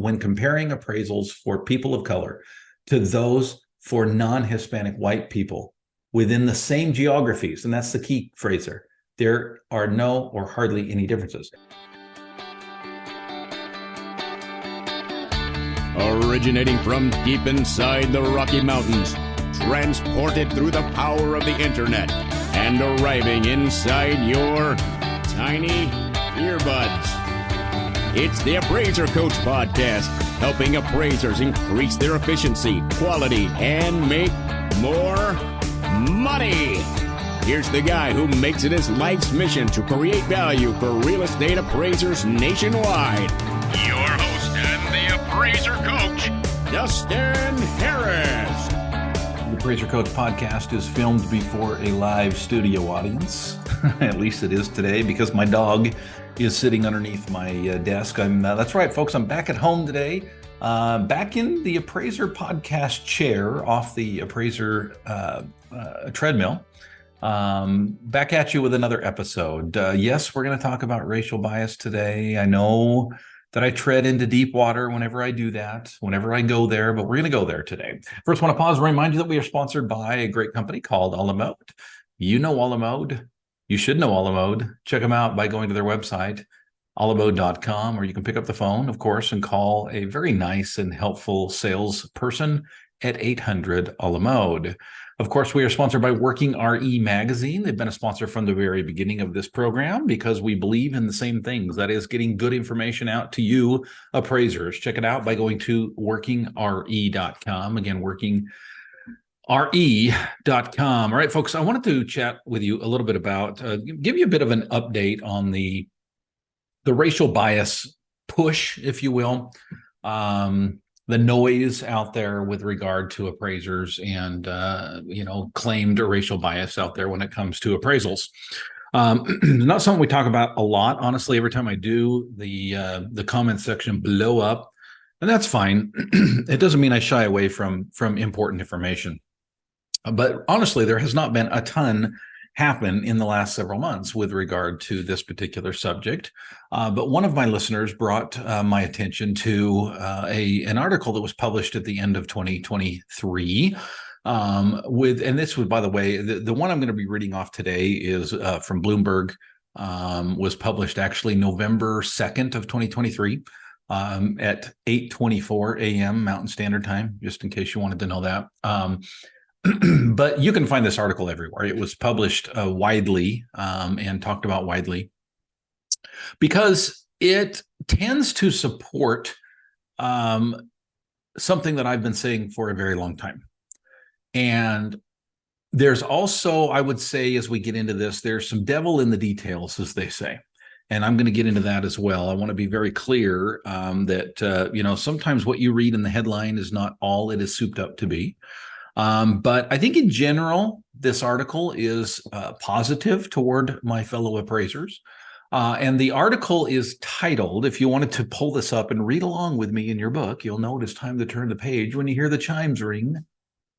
when comparing appraisals for people of color to those for non-Hispanic white people within the same geographies, and that's the key phrase there, there are no or hardly any differences. Originating from deep inside the Rocky Mountains, transported through the power of the internet, and arriving inside your tiny earbuds. It's the Appraiser Coach Podcast, helping appraisers increase their efficiency, quality, and make more money. Here's the guy who makes it his life's mission to create value for real estate appraisers nationwide. Your host and the Appraiser Coach, Dustin Harris. The Appraiser Coach Podcast is filmed before a live studio audience. At least it is today, because my dog is sitting underneath my desk. That's right, folks. I'm back at home today, back in the Appraiser Podcast chair off the Appraiser treadmill. Back at you with another episode. Yes, we're going to talk about racial bias today. I know that I tread into deep water whenever I do that, whenever I go there, but we're going to go there today. First, I want to pause and remind you that we are sponsored by a great company called A La Mode. You know A La Mode. You should know A La Mode. Check them out by going to their website, alamode.com, or you can pick up the phone, of course, and call a very nice and helpful salesperson at 800 A La Mode. Of course, we are sponsored by Working RE Magazine. They've been a sponsor from the very beginning of this program because we believe in the same things. That is, getting good information out to you, appraisers. Check it out by going to workingre.com. Again, workingre.com. All right, folks, I wanted to chat with you a little bit about, give you a bit of an update on the racial bias push, if you will. The noise out there with regard to appraisers and, claimed racial bias out there when it comes to appraisals. Not something we talk about a lot. Honestly, every time I do, the comment section blow up, and that's fine. It doesn't mean I shy away from important information. But honestly, there has not been a ton happen in the last several months with regard to this particular subject. But one of my listeners brought my attention to an article that was published at the end of 2023 and this was, by the way, the one I'm going to be reading off today is from Bloomberg, was published actually November 2nd of 2023 at 8:24 a.m. Mountain Standard Time, just in case you wanted to know that. But you can find this article everywhere. It was published widely and talked about widely because it tends to support something that I've been saying for a very long time. And there's also, I would say, as we get into this, there's some devil in the details, as they say. And I'm going to get into that as well. I want to be very clear that, sometimes what you read in the headline is not all it is souped up to be. But I think in general, this article is positive toward my fellow appraisers. And the article is titled, if you wanted to pull this up and read along with me in your book, you'll know it is time to turn the page when you hear the chimes ring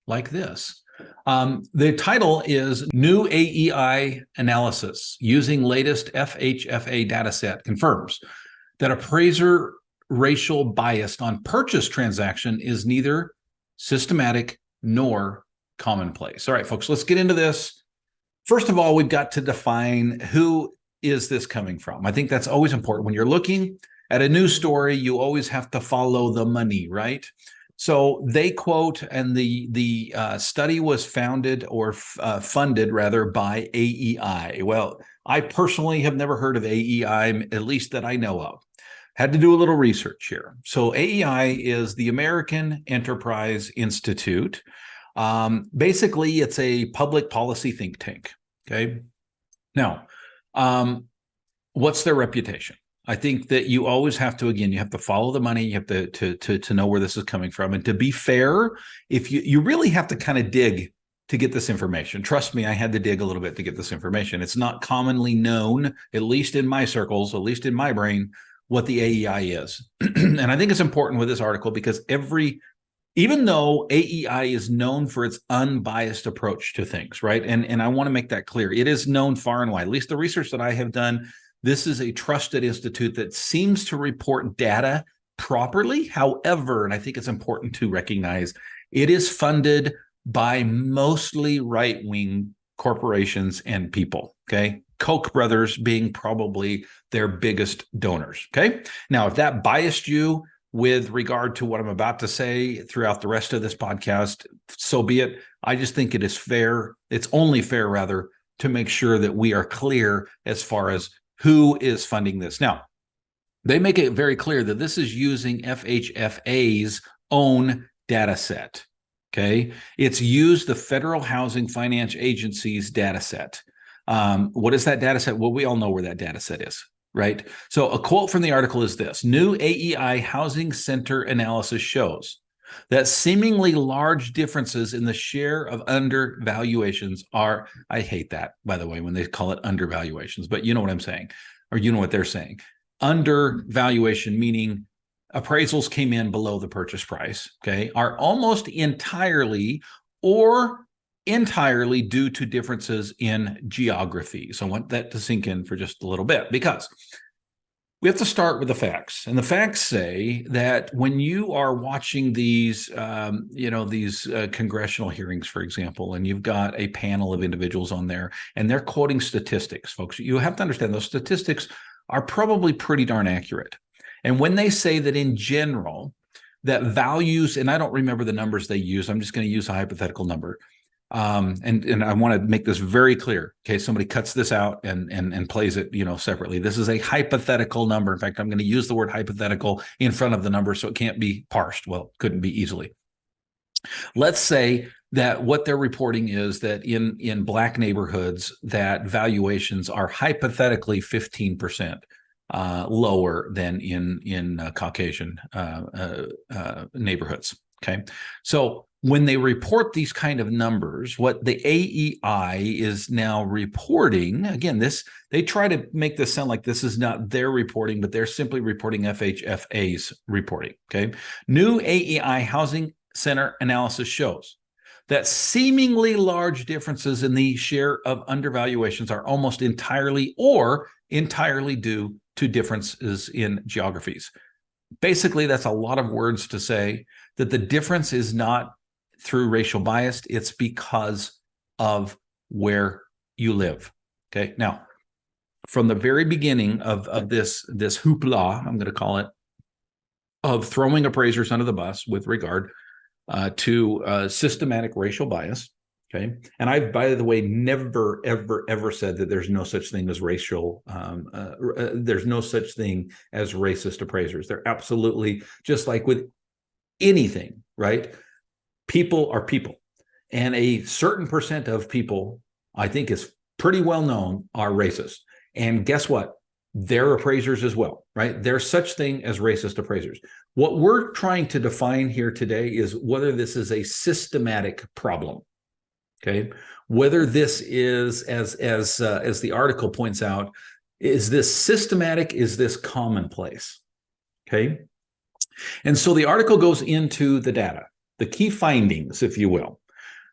like this. The title is New AEI Analysis Using Latest FHFA Dataset Confirms that Appraiser Racial Bias on Purchase Transaction is neither systematic nor commonplace. All right, folks, let's get into this. First of all, we've got to define who is this coming from. I think that's always important. When you're looking at a news story, you always have to follow the money, right? So they quote, and the study was funded by AEI. Well, I personally have never heard of AEI, at least that I know of. Had to do a little research here. So AEI is the American Enterprise Institute. Basically, it's a public policy think tank. Okay. Now, what's their reputation? I think that you always have to, again, you have to follow the money. You have to know where this is coming from. And to be fair, if you really have to kind of dig to get this information. Trust me, I had to dig a little bit to get this information. It's not commonly known, at least in my circles, at least in my brain, what the AEI is. And I think it's important with this article because even though AEI is known for its unbiased approach to things, right? And I want to make that clear. It is known far and wide, at least the research that I have done. This is a trusted institute that seems to report data properly. However, and I think it's important to recognize, it is funded by mostly right-wing corporations and people, okay? Koch brothers being probably their biggest donors, okay? Now, if that biased you with regard to what I'm about to say throughout the rest of this podcast, so be it. I just think it is fair. It's only fair, rather, to make sure that we are clear as far as who is funding this. Now, they make it very clear that this is using FHFA's own data set. Okay, it's used the Federal Housing Finance Agency's data set. What is that data set? Well, we all know where that data set is, right? So a quote from the article is this: new AEI housing center analysis shows that seemingly large differences in the share of undervaluations are, I hate that, by the way, when they call it undervaluations, but you know what I'm saying, or you know what they're saying. Undervaluation, meaning appraisals came in below the purchase price, okay, are almost entirely or entirely due to differences in geography. So I want that to sink in for just a little bit, because we have to start with the facts. And the facts say that when you are watching these, congressional hearings, for example, and you've got a panel of individuals on there, and they're quoting statistics, folks, you have to understand those statistics are probably pretty darn accurate. And when they say that in general, that values, and I don't remember the numbers they use, I'm just going to use a hypothetical number. And I want to make this very clear, in case somebody cuts this out and plays it, separately. This is a hypothetical number. In fact, I'm going to use the word hypothetical in front of the number so it can't be parsed. Well, it couldn't be easily. Let's say that what they're reporting is that in Black neighborhoods, that valuations are hypothetically 15% lower than in Caucasian neighborhoods. Okay, so when they report these kind of numbers, what the AEI is now reporting, again, they try to make this sound like this is not their reporting, but they're simply reporting FHFA's reporting. Okay, new AEI housing center analysis shows that seemingly large differences in the share of undervaluations are almost entirely or entirely due to differences in geographies. Basically, that's a lot of words to say that the difference is not through racial bias, it's because of where you live. Okay, now, from the very beginning of this hoopla, I'm going to call it, of throwing appraisers under the bus with regard to systematic racial bias. Okay, and I've, by the way, never, ever said that there's no such thing as racial. There's no such thing as racist appraisers. They're absolutely, just like with anything, right? People are people, and a certain percent of people, I think, is pretty well known, are racist. And guess what? They're appraisers as well, right? There's such thing as racist appraisers. What we're trying to define here today is whether this is a systematic problem. Okay, whether this is, as the article points out, is this systematic? Is this commonplace? Okay, and so the article goes into the data, the key findings, if you will.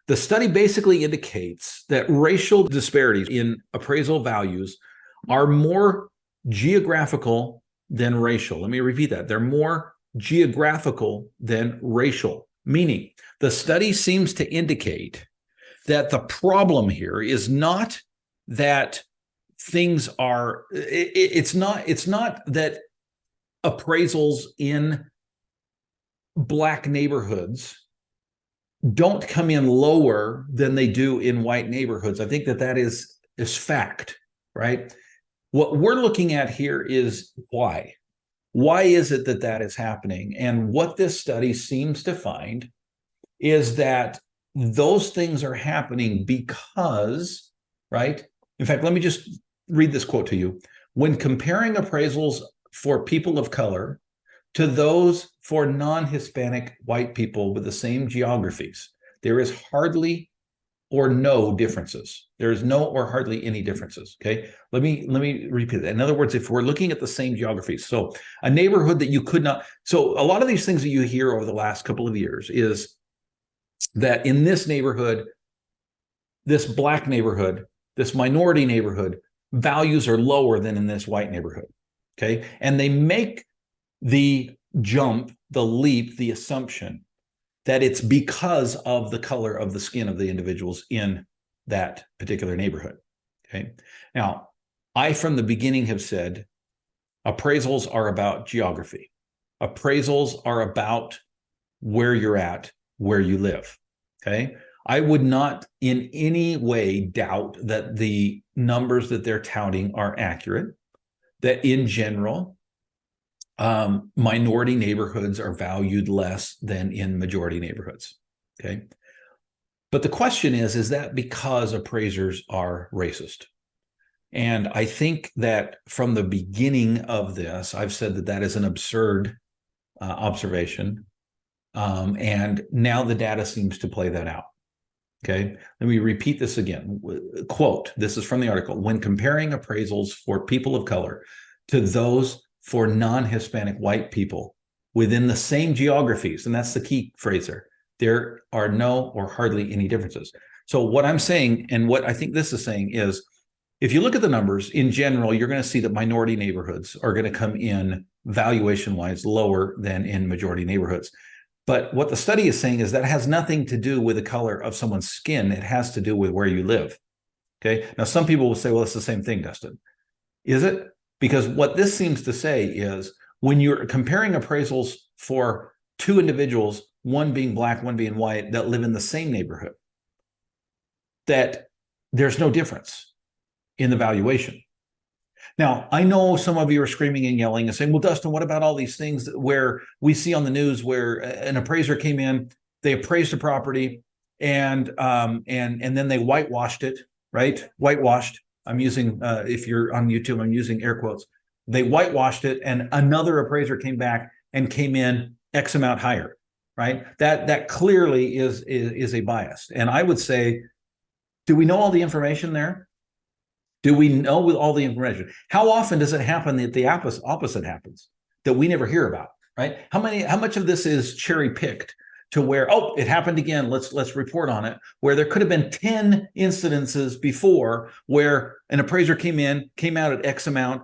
The study basically indicates that racial disparities in appraisal values are more geographical than racial. Let me repeat that. They're more geographical than racial, meaning the study seems to indicate that the problem here is not that things are, it's not that appraisals in Black neighborhoods don't come in lower than they do in white neighborhoods. I think that is fact, right? What we're looking at here is why. Why is it that is happening? And what this study seems to find is that those things are happening because, right? In fact, let me just read this quote to you. When comparing appraisals for people of color to those for non-Hispanic white people with the same geographies, there is hardly or no differences. There is no or hardly any differences, okay? Let me repeat that. In other words, if we're looking at the same geographies, so a neighborhood that you could not, so a lot of these things that you hear over the last couple of years is that in this neighborhood, this Black neighborhood, this minority neighborhood, values are lower than in this white neighborhood, okay? And they make the jump, the leap, the assumption that it's because of the color of the skin of the individuals in that particular neighborhood. Okay. Now, I from the beginning have said appraisals are about geography. Appraisals are about where you're at, where you live. Okay. I would not in any way doubt that the numbers that they're touting are accurate, that in general, minority neighborhoods are valued less than in majority neighborhoods. Okay. But the question is that because appraisers are racist? And I think that from the beginning of this, I've said that that is an absurd observation. And now the data seems to play that out. Okay, let me repeat this again. Quote, this is from the article. When comparing appraisals for people of color to those for non-Hispanic white people within the same geographies, and that's the key phrase there are no or hardly any differences. So what I'm saying, and what I think this is saying is, if you look at the numbers, in general, you're going to see that minority neighborhoods are going to come in valuation-wise lower than in majority neighborhoods. But what the study is saying is that has nothing to do with the color of someone's skin. It has to do with where you live. Okay. Now, some people will say, well, it's the same thing, Dustin. Is it? Because what this seems to say is when you're comparing appraisals for two individuals, one being black, one being white, that live in the same neighborhood, that there's no difference in the valuation. Now, I know some of you are screaming and yelling and saying, well, Dustin, what about all these things where we see on the news where an appraiser came in, they appraised a property and then they whitewashed it, right? Whitewashed. I'm using, if you're on YouTube, I'm using air quotes. They whitewashed it and another appraiser came back and came in X amount higher, right? That clearly is a bias. And I would say, do we know all the information there? Do we know with all the information? How often does it happen that the opposite happens that we never hear about, right? How much of this is cherry picked to where, oh, it happened again, let's report on it, where there could have been 10 incidences before where an appraiser came out at X amount,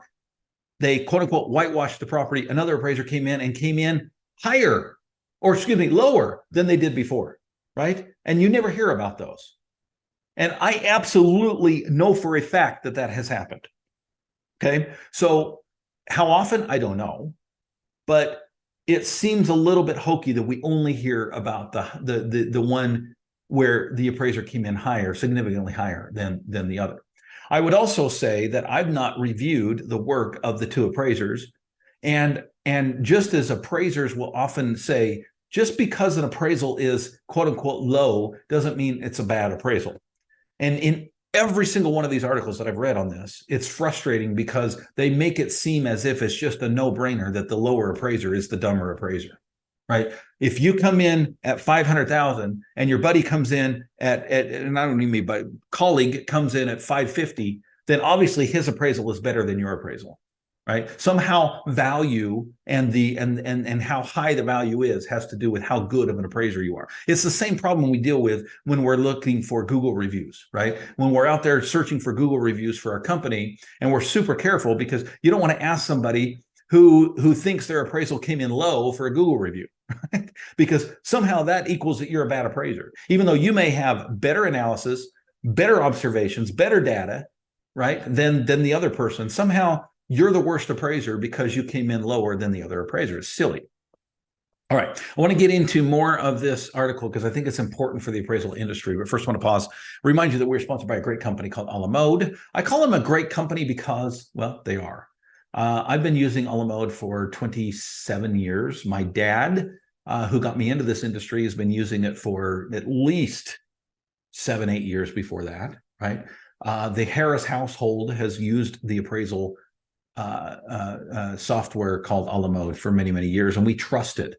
they quote unquote whitewashed the property, another appraiser came in higher, or excuse me, lower than they did before, right? And you never hear about those. And I absolutely know for a fact that that has happened. Okay. So how often? I don't know. But it seems a little bit hokey that we only hear about the one where the appraiser came in higher, significantly higher than the other. I would also say that I've not reviewed the work of the two appraisers. And just as appraisers will often say, just because an appraisal is quote unquote low doesn't mean it's a bad appraisal. And in every single one of these articles that I've read on this, it's frustrating because they make it seem as if it's just a no-brainer that the lower appraiser is the dumber appraiser, right? If you come in at 500,000 and your buddy comes in at and I don't mean me, but colleague comes in at 550, then obviously his appraisal is better than your appraisal, right? Somehow value and how high the value is has to do with how good of an appraiser you are. It's the same problem we deal with when we're looking for Google reviews, right? When we're out there searching for Google reviews for our company, and we're super careful because you don't want to ask somebody who thinks their appraisal came in low for a Google review, right? Because somehow that equals that you're a bad appraiser, even though you may have better analysis, better observations, better data, right, than the other person. Somehow you're the worst appraiser because you came in lower than the other appraiser. It's silly. All right. I want to get into more of this article because I think it's important for the appraisal industry. But first, I want to pause, remind you that we're sponsored by a great company called A La Mode. I call them a great company because, well, they are. I've been using A La Mode for 27 years. My dad, who got me into this industry, has been using it for at least 7-8 years before that, right? The Harris household has used the appraisal software called A La Mode for many, many years, and we trust it.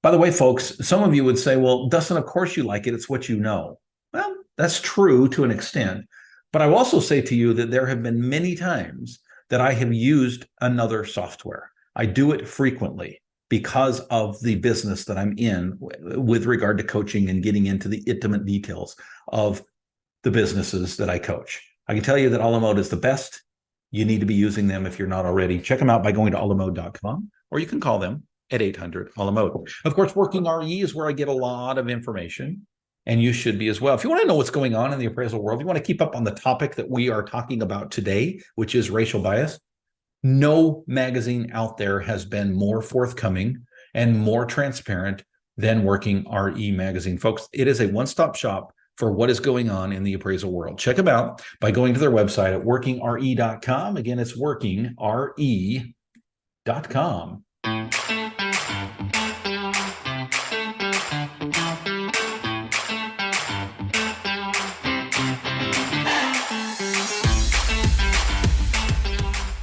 By the way, folks, some of you would say, well, Dustin, of course you like it. It's what you know. Well, that's true to an extent. But I will also say to you that there have been many times that I have used another software. I do it frequently because of the business that I'm in with regard to coaching and getting into the intimate details of the businesses that I coach. I can tell you that A La Mode is the best. You need to be using them if you're not already. Check them out by going to alamode.com, or you can call them at 800 a la mode. Of course, Working RE is where I get a lot of information, and you should be as well. If you want to know what's going on in the appraisal world, you want to keep up on the topic that we are talking about today, which is racial bias. No magazine out there has been more forthcoming and more transparent than Working RE magazine. Folks, it is a one-stop shop for what is going on in the appraisal world. Check them out by going to their website at workingre.com. Again, it's workingre.com.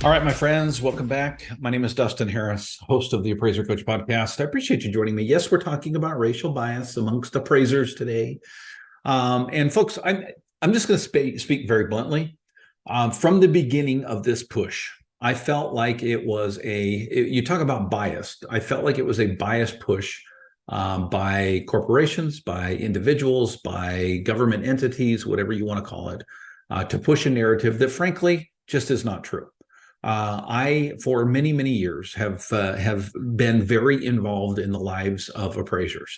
All right, my friends, welcome back. My name is Dustin Harris, host of the Appraiser Coach Podcast. I appreciate you joining me. Yes, we're talking about racial bias amongst appraisers today. And folks, I'm just going to speak very bluntly. From the beginning of this push, I felt like it was you talk about biased. I felt like it was a biased push by corporations, by individuals, by government entities, whatever you want to call it, to push a narrative that frankly just is not true. I, for many, many years, have been very involved in the lives of appraisers.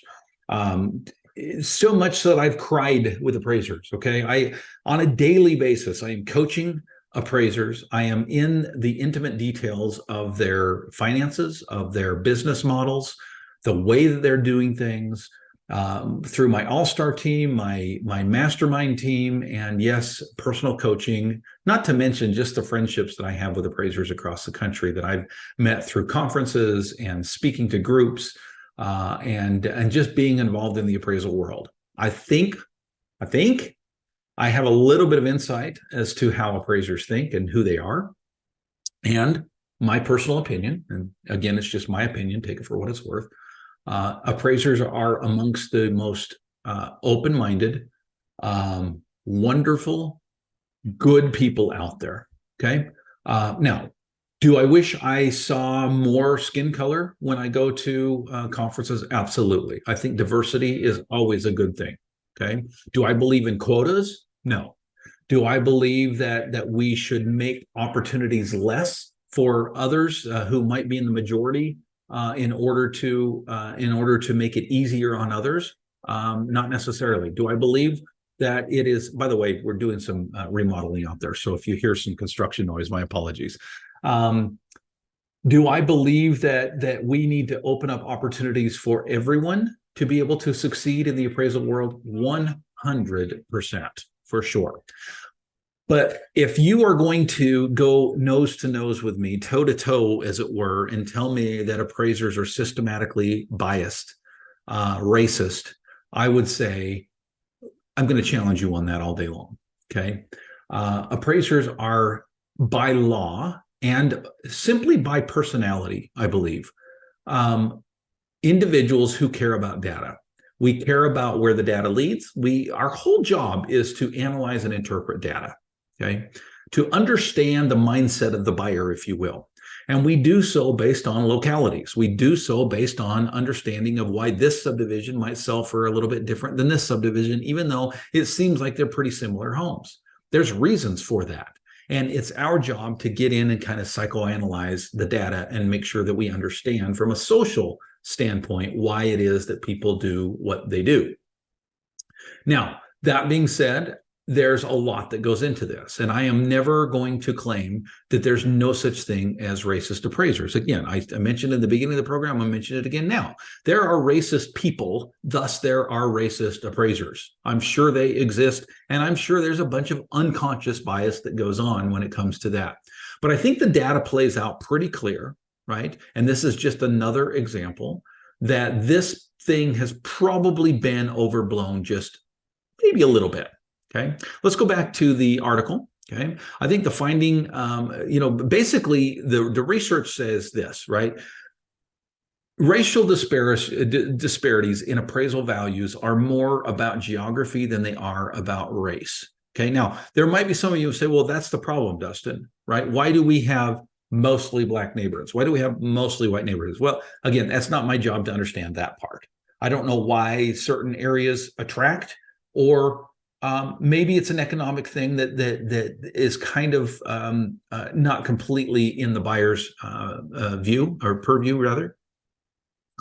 So much so that I've cried with appraisers. Okay, on a daily basis, I am coaching appraisers. I am in the intimate details of their finances, of their business models, the way that they're doing things, through my all-star team, my mastermind team, and yes, personal coaching, not to mention just the friendships that I have with appraisers across the country that I've met through conferences and speaking to groups, and just being involved in the appraisal world. I think I have a little bit of insight as to how appraisers think and who they are. And my personal opinion, and again, it's just my opinion, take it for what it's worth. Appraisers are amongst the most open-minded, wonderful, good people out there. Okay. Now, do I wish I saw more skin color when I go to conferences? Absolutely. I think diversity is always a good thing. Okay. Do I believe in quotas? No. Do I believe that we should make opportunities less for others who might be in the majority in order to make it easier on others? Not necessarily. Do I believe that it is? By the way, we're doing some remodeling out there, so if you hear some construction noise, my apologies. Do I believe that we need to open up opportunities for everyone to be able to succeed in the appraisal world? 100%, for sure. But if you are going to go nose to nose with me, toe to toe, as it were, and tell me that appraisers are systematically biased, racist, I would say I'm going to challenge you on that all day long. Okay. Appraisers are by law and simply by personality, I believe, individuals who care about data. We care about where the data leads. Our whole job is to analyze and interpret data. Okay, to understand the mindset of the buyer, if you will. And we do so based on localities. We do so based on understanding of why this subdivision might sell for a little bit different than this subdivision, even though it seems like they're pretty similar homes. There's reasons for that. And it's our job to get in and kind of psychoanalyze the data and make sure that we understand from a social standpoint why it is that people do what they do. Now, that being said, there's a lot that goes into this, and I am never going to claim that there's no such thing as racist appraisers. Again, I mentioned in the beginning of the program, I mentioned it again now. There are racist people, thus there are racist appraisers. I'm sure they exist, and I'm sure there's a bunch of unconscious bias that goes on when it comes to that. But I think the data plays out pretty clear, right? And this is just another example that this thing has probably been overblown just maybe a little bit. Okay, let's go back to the article. Okay, I think the finding, basically the research says this, right? Racial disparities in appraisal values are more about geography than they are about race. Okay, now there might be some of you who say, well, that's the problem, Dustin, right? Why do we have mostly Black neighborhoods? Why do we have mostly white neighborhoods? Well, again, that's not my job to understand that part. I don't know why certain areas attract, or maybe it's an economic thing that is kind of not completely in the buyer's view or purview, rather.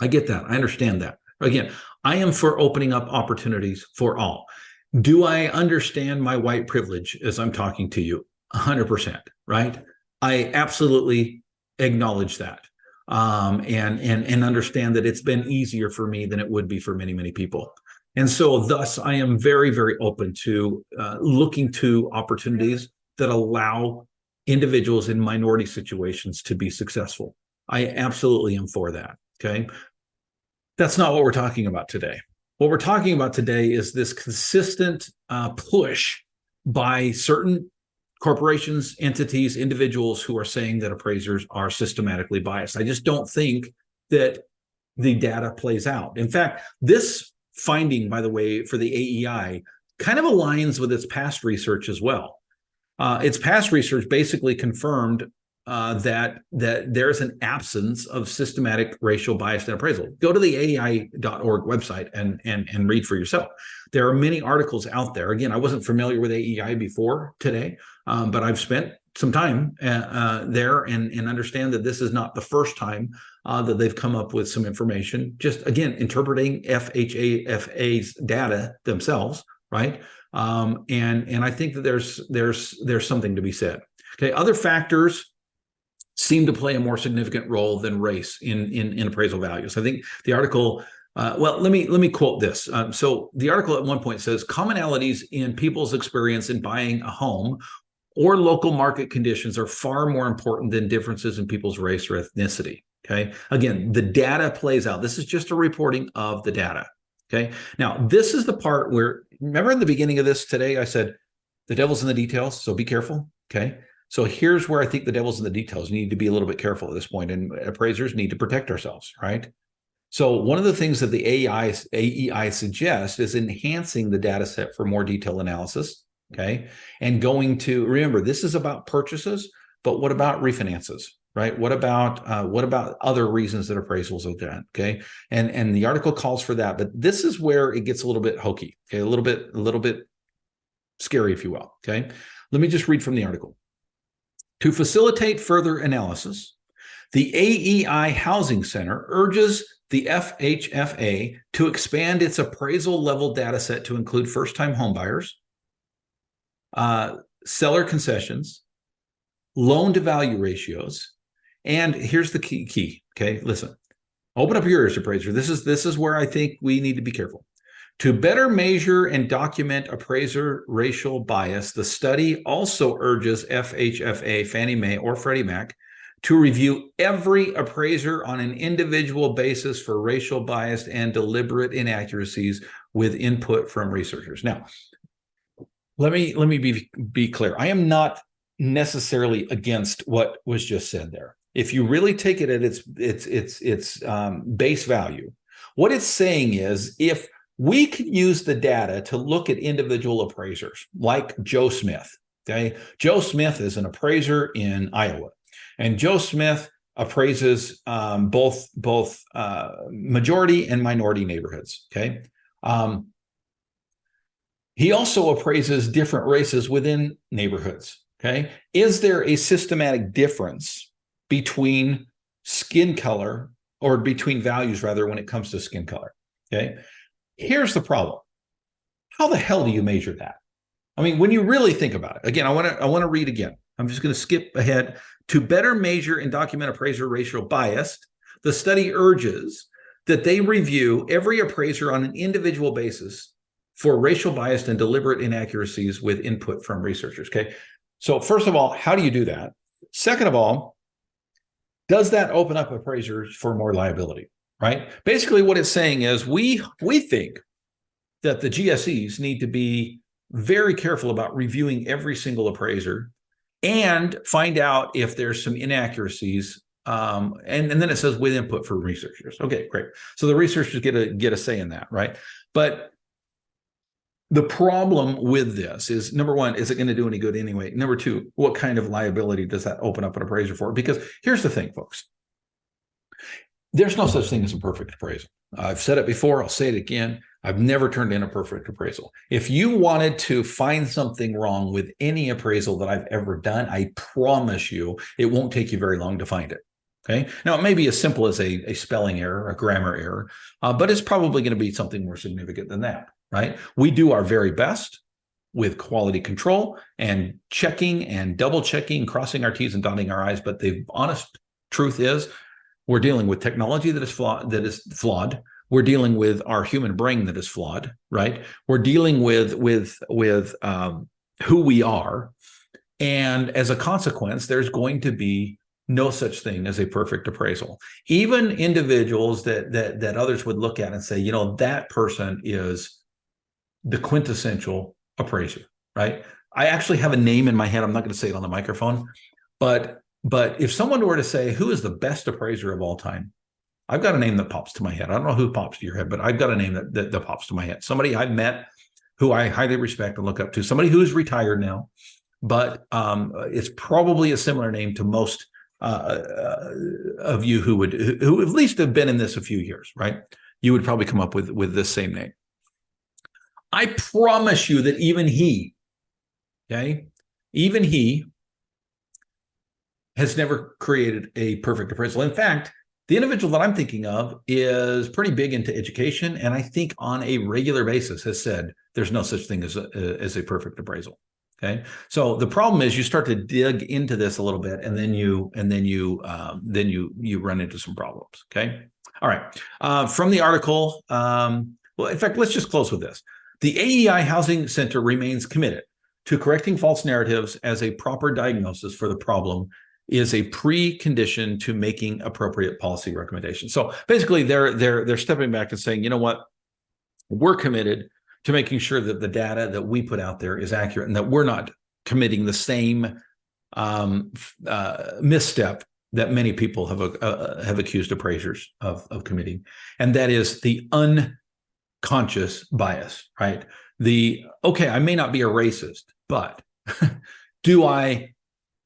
I get that. I understand that. Again, I am for opening up opportunities for all. Do I understand my white privilege as I'm talking to you? 100%, right? I absolutely acknowledge that, and understand that it's been easier for me than it would be for many, many people. And so thus, I am very, very open to looking to opportunities that allow individuals in minority situations to be successful. I absolutely am for that, okay? That's not what we're talking about today. What we're talking about today is this consistent push by certain corporations, entities, individuals who are saying that appraisers are systematically biased. I just don't think that the data plays out. In fact, this finding, by the way, for the AEI kind of aligns with its past research as well. Its past research basically confirmed that there's an absence of systematic racial bias in appraisal. Go to the AEI.org website and read for yourself. There are many articles out there. Again, I wasn't familiar with AEI before today, but I've spent some time there and understand that this is not the first time that they've come up with some information, just again, interpreting FHFA's data themselves, right? And I think that there's something to be said. Okay, other factors seem to play a more significant role than race in appraisal values. I think the article, well, let me quote this. So the article at one point says, commonalities in people's experience in buying a home or local market conditions are far more important than differences in people's race or ethnicity. Okay, again, the data plays out. This is just a reporting of the data. Okay, now this is the part where, remember in the beginning of this today, I said the devil's in the details, so be careful. Okay, so here's where I think the devil's in the details. You need to be a little bit careful at this point, and appraisers need to protect ourselves, right? So one of the things that the AEI suggests is enhancing the data set for more detailed analysis, okay? And going to, remember, this is about purchases, but what about refinances, right? What about other reasons that appraisals are done, okay? And the article calls for that, but this is where it gets a little bit hokey, okay? A little bit scary, if you will, okay? Let me just read from the article. To facilitate further analysis, the AEI Housing Center urges the FHFA to expand its appraisal level data set to include first-time homebuyers, seller concessions, loan-to-value ratios, and here's the key. Okay, listen. Open up your ears, appraiser. This is where I think we need to be careful. To better measure and document appraiser racial bias, the study also urges FHFA, Fannie Mae, or Freddie Mac to review every appraiser on an individual basis for racial bias and deliberate inaccuracies with input from researchers. Now, let me be clear. I am not necessarily against what was just said there. If you really take it at its base value, what it's saying is if we can use the data to look at individual appraisers like Joe Smith. Okay, Joe Smith is an appraiser in Iowa, and Joe Smith appraises both majority and minority neighborhoods. Okay, he also appraises different races within neighborhoods. Okay, is there a systematic difference between skin color, or between values rather, when it comes to skin color? Okay. Here's the problem. How the hell do you measure that? I mean, when you really think about it, again, I want to read again. I'm just going to skip ahead. To better measure and document appraiser racial bias, the study urges that they review every appraiser on an individual basis for racial bias and deliberate inaccuracies with input from researchers. Okay. So first of all, how do you do that? Second of all, does that open up appraisers for more liability? Right? Basically, what it's saying is we think that the GSEs need to be very careful about reviewing every single appraiser and find out if there's some inaccuracies. And then it says with input for researchers. Okay, great. So the researchers get a say in that, right? But the problem with this is, number one, is it going to do any good anyway? Number two, what kind of liability does that open up an appraiser for? Because here's the thing, folks. There's no such thing as a perfect appraisal. I've said it before. I'll say it again. I've never turned in a perfect appraisal. If you wanted to find something wrong with any appraisal that I've ever done, I promise you it won't take you very long to find it. Okay. Now, it may be as simple as a spelling error, a grammar error, but it's probably going to be something more significant than that, right? We do our very best with quality control and checking and double checking, crossing our T's and dotting our I's. But the honest truth is we're dealing with technology that is flawed. We're dealing with our human brain that is flawed, right? We're dealing with who we are. And as a consequence, there's going to be no such thing as a perfect appraisal. Even individuals that others would look at and say, that person is the quintessential appraiser, right? I actually have a name in my head. I'm not going to say it on the microphone, but if someone were to say, who is the best appraiser of all time? I've got a name that pops to my head. I don't know who pops to your head, but I've got a name that pops to my head. Somebody I've met who I highly respect and look up to, somebody who's retired now, but it's probably a similar name to most of you who at least have been in this a few years, right? You would probably come up with this same name. I promise you that even he has never created a perfect appraisal. In fact, the individual that I'm thinking of is pretty big into education, and I think on a regular basis has said there's no such thing as a perfect appraisal. Okay, so the problem is you start to dig into this a little bit, and then you run into some problems. Okay, all right. From the article, well, in fact, let's just close with this. The AEI Housing Center remains committed to correcting false narratives as a proper diagnosis for the problem is a precondition to making appropriate policy recommendations. So basically, they're stepping back and saying, you know what, we're committed to making sure that the data that we put out there is accurate and that we're not committing the same misstep that many people have accused appraisers of committing, and that is the unconscious bias, right? Okay, I may not be a racist, but do I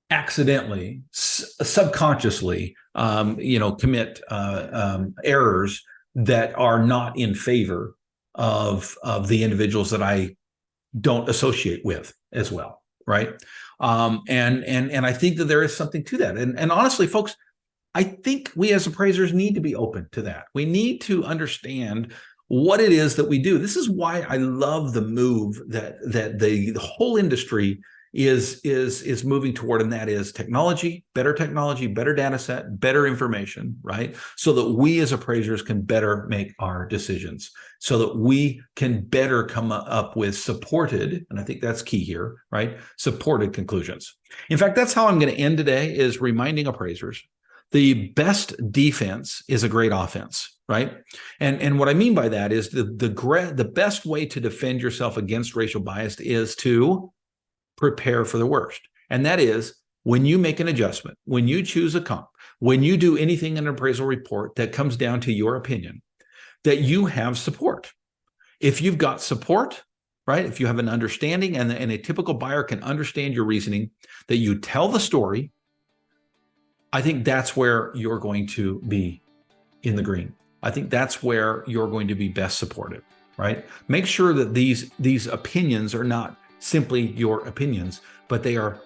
accidentally, subconsciously, commit errors that are not in favor of the individuals that I don't associate with as well, right? And I think that there is something to that. And honestly, folks, I think we as appraisers need to be open to that. We need to understand what it is that we do. This is why I love the move that the whole industry is moving toward, and that is technology, better data set, better information, right? So that we as appraisers can better make our decisions, so that we can better come up with supported, and I think that's key here, right? Supported conclusions. In fact, that's how I'm going to end today, is reminding appraisers the best defense is a great offense, right? And what I mean by that is the best way to defend yourself against racial bias is to prepare for the worst. And that is when you make an adjustment, when you choose a comp, when you do anything in an appraisal report that comes down to your opinion, that you have support. If you've got support, right? If you have an understanding and a typical buyer can understand your reasoning, that you tell the story, I think that's where you're going to be in the green. I think that's where you're going to be best supported, right? Make sure that these opinions are not simply your opinions, but they are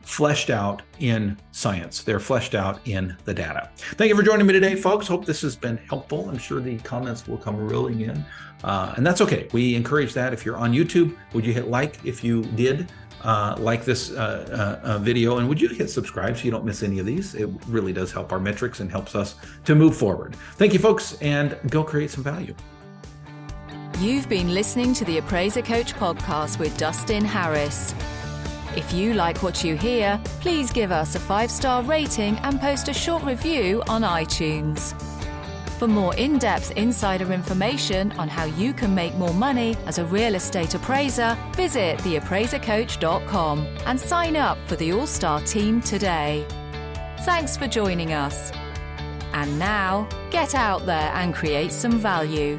fleshed out in science. They're fleshed out in the data. Thank you for joining me today, folks. Hope this has been helpful. I'm sure the comments will come rolling in, and that's okay. We encourage that. If you're on YouTube, would you hit like if you did like this video, and would you hit subscribe so you don't miss any of these? It really does help our metrics and helps us to move forward. Thank you, folks, and go create some value. You've been listening to the Appraiser Coach podcast with Dustin Harris. If you like what you hear, please give us a 5-star rating and post a short review on iTunes. For more in-depth insider information on how you can make more money as a real estate appraiser, visit theappraisercoach.com and sign up for the All-Star team today. Thanks for joining us. And now, get out there and create some value.